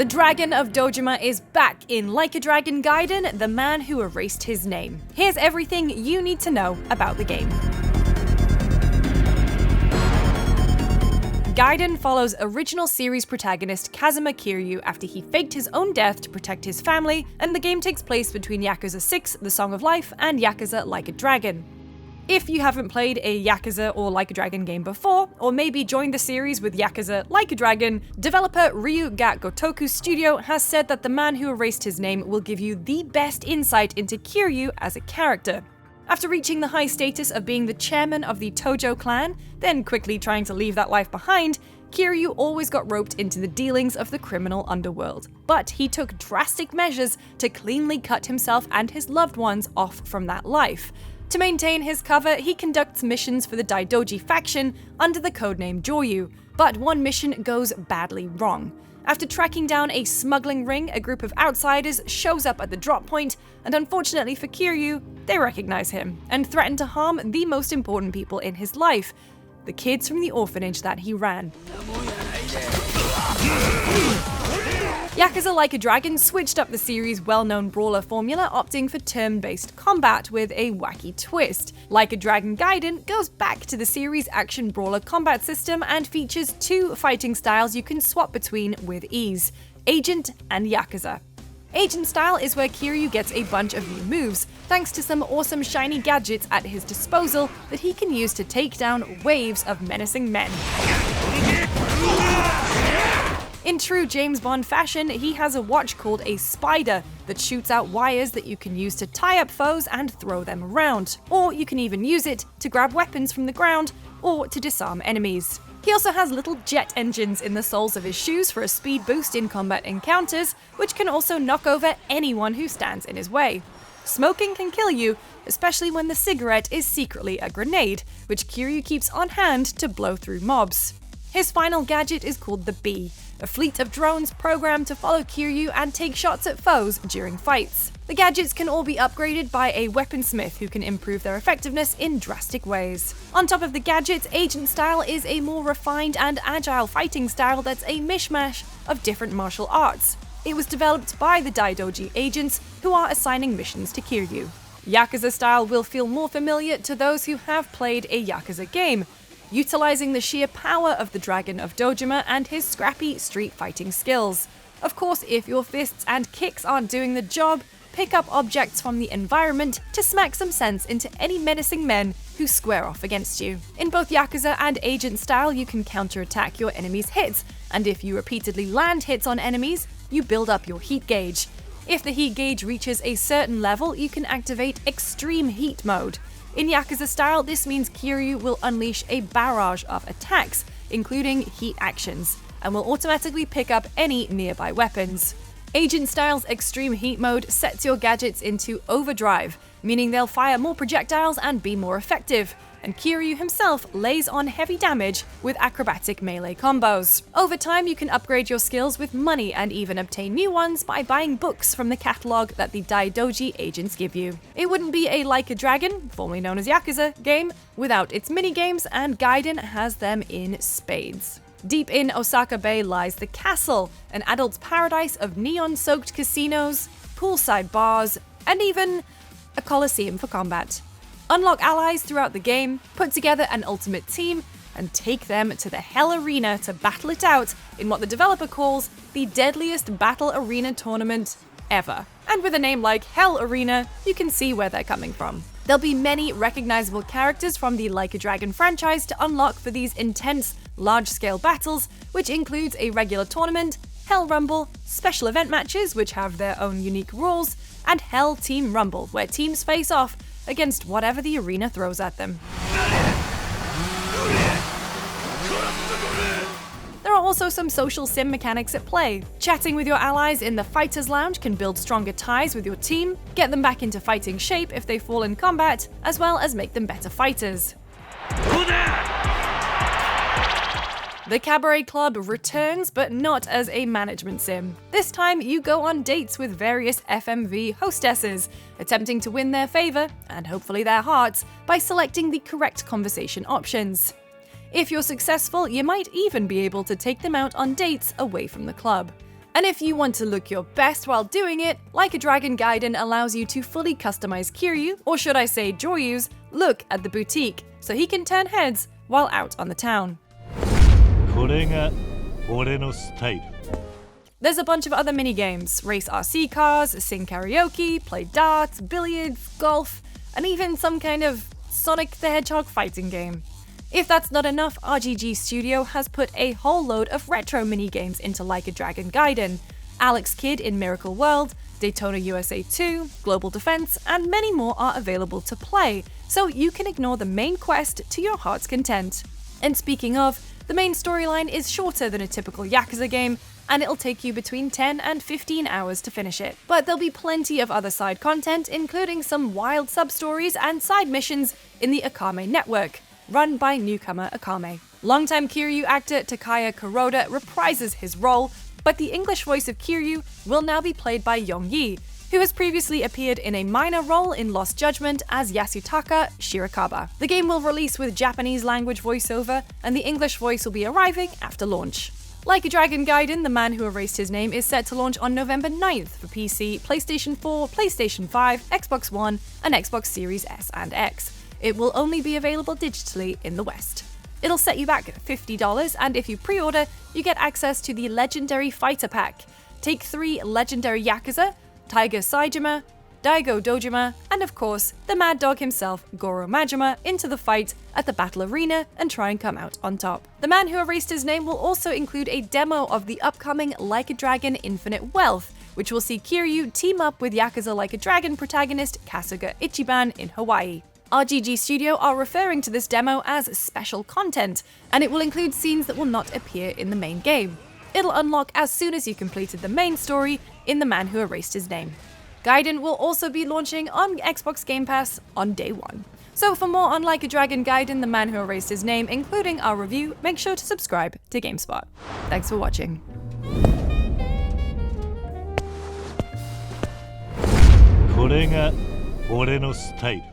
The Dragon of Dojima is back in Like A Dragon Gaiden, the man who erased his name. Here's everything you need to know about the game. Gaiden follows original series protagonist Kazuma Kiryu after he faked his own death to protect his family, and the game takes place between Yakuza 6, The Song of Life, and Yakuza Like a Dragon. If you haven't played a Yakuza or Like a Dragon game before, or maybe joined the series with Yakuza Like a Dragon, developer Ryu Ga Gotoku Studio has said that the man who erased his name will give you the best insight into Kiryu as a character. After reaching the high status of being the chairman of the Tojo clan, then quickly trying to leave that life behind, Kiryu always got roped into the dealings of the criminal underworld. But he took drastic measures to cleanly cut himself and his loved ones off from that life. To maintain his cover, he conducts missions for the Daidoji faction under the codename Joyu, but one mission goes badly wrong. After tracking down a smuggling ring, a group of outsiders shows up at the drop point, and unfortunately for Kiryu, they recognize him and threaten to harm the most important people in his life, the kids from the orphanage that he ran. Yakuza Like a Dragon switched up the series' well-known brawler formula, opting for turn-based combat with a wacky twist. Like a Dragon Gaiden goes back to the series' action brawler combat system and features two fighting styles you can swap between with ease: Agent and Yakuza. Agent style is where Kiryu gets a bunch of new moves, thanks to some awesome shiny gadgets at his disposal that he can use to take down waves of menacing men. In true James Bond fashion, he has a watch called a spider that shoots out wires that you can use to tie up foes and throw them around. Or you can even use it to grab weapons from the ground or to disarm enemies. He also has little jet engines in the soles of his shoes for a speed boost in combat encounters, which can also knock over anyone who stands in his way. Smoking can kill you, especially when the cigarette is secretly a grenade, which Kiryu keeps on hand to blow through mobs. His final gadget is called the Bee, a fleet of drones programmed to follow Kiryu and take shots at foes during fights. The gadgets can all be upgraded by a weaponsmith who can improve their effectiveness in drastic ways. On top of the gadgets, Agent style is a more refined and agile fighting style that's a mishmash of different martial arts. It was developed by the Daidoji agents who are assigning missions to Kiryu. Yakuza style will feel more familiar to those who have played a Yakuza game, utilizing the sheer power of the Dragon of Dojima and his scrappy street fighting skills. Of course, if your fists and kicks aren't doing the job, pick up objects from the environment to smack some sense into any menacing men who square off against you. In both Yakuza and Agent style, you can counterattack your enemy's hits, and if you repeatedly land hits on enemies, you build up your heat gauge. If the heat gauge reaches a certain level, you can activate Extreme Heat mode. In Yakuza style, this means Kiryu will unleash a barrage of attacks, including heat actions, and will automatically pick up any nearby weapons. Agent style's Extreme Heat mode sets your gadgets into overdrive, meaning they'll fire more projectiles and be more effective, and Kiryu himself lays on heavy damage with acrobatic melee combos. Over time, you can upgrade your skills with money and even obtain new ones by buying books from the catalog that the Daidoji agents give you. It wouldn't be a Like a Dragon, formerly known as Yakuza, game without its minigames, and Gaiden has them in spades. Deep in Osaka Bay lies the castle, an adult's paradise of neon-soaked casinos, poolside bars, and even a coliseum for combat. Unlock allies throughout the game, put together an ultimate team, and take them to the Hell Arena to battle it out in what the developer calls the deadliest battle arena tournament ever. And with a name like Hell Arena, you can see where they're coming from. There'll be many recognizable characters from the Like a Dragon franchise to unlock for these intense, large-scale battles, which includes a regular tournament, Hell Rumble, special event matches which have their own unique rules, and Hell Team Rumble, where teams face off against whatever the arena throws at them. There are also some social sim mechanics at play. Chatting with your allies in the Fighters Lounge can build stronger ties with your team, get them back into fighting shape if they fall in combat, as well as make them better fighters. The Cabaret Club returns, but not as a management sim. This time, you go on dates with various FMV hostesses, attempting to win their favor, and hopefully their hearts, by selecting the correct conversation options. If you're successful, you might even be able to take them out on dates away from the club. And if you want to look your best while doing it, Like a Dragon Gaiden allows you to fully customize Kiryu, or should I say Joryu's, look at the boutique, so he can turn heads while out on the town. これが俺のスタイル。 There's a bunch of other minigames: race RC cars, sing karaoke, play darts, billiards, golf, and even some kind of Sonic the Hedgehog fighting game. If that's not enough, RGG Studio has put a whole load of retro minigames into Like a Dragon Gaiden. Alex Kidd in Miracle World, Daytona USA 2, Global Defense, and many more are available to play, so you can ignore the main quest to your heart's content. And speaking of, the main storyline is shorter than a typical Yakuza game, and it'll take you between 10 and 15 hours to finish it. But there'll be plenty of other side content, including some wild sub-stories and side missions in the Akame network, run by newcomer Akame. Longtime Kiryu actor Takaya Kuroda reprises his role, but the English voice of Kiryu will now be played by Yong Yi, who has previously appeared in a minor role in Lost Judgment as Yasutaka Shirakawa. The game will release with Japanese language voiceover, and the English voice will be arriving after launch. Like a Dragon Gaiden, The Man Who Erased His Name is set to launch on November 9th for PC, PlayStation 4, PlayStation 5, Xbox One, and Xbox Series S and X. It will only be available digitally in the West. It'll set you back $50, and if you pre-order, you get access to the Legendary Fighter Pack. Take 3 legendary Yakuza, Tiger Saijima, Daigo Dojima, and of course, the Mad Dog himself, Goro Majima, into the fight at the battle arena and try and come out on top. The Man Who Erased His Name will also include a demo of the upcoming Like a Dragon Infinite Wealth, which will see Kiryu team up with Yakuza Like a Dragon protagonist Kasuga Ichiban in Hawaii. RGG Studio are referring to this demo as special content, and it will include scenes that will not appear in the main game. It'll unlock as soon as you completed the main story in The Man Who Erased His Name. Gaiden will also be launching on Xbox Game Pass on day 1. So for more on Like a Dragon Gaiden, The Man Who Erased His Name, including our review, make sure to subscribe to GameSpot. Thanks for watching. これが俺のスタイル。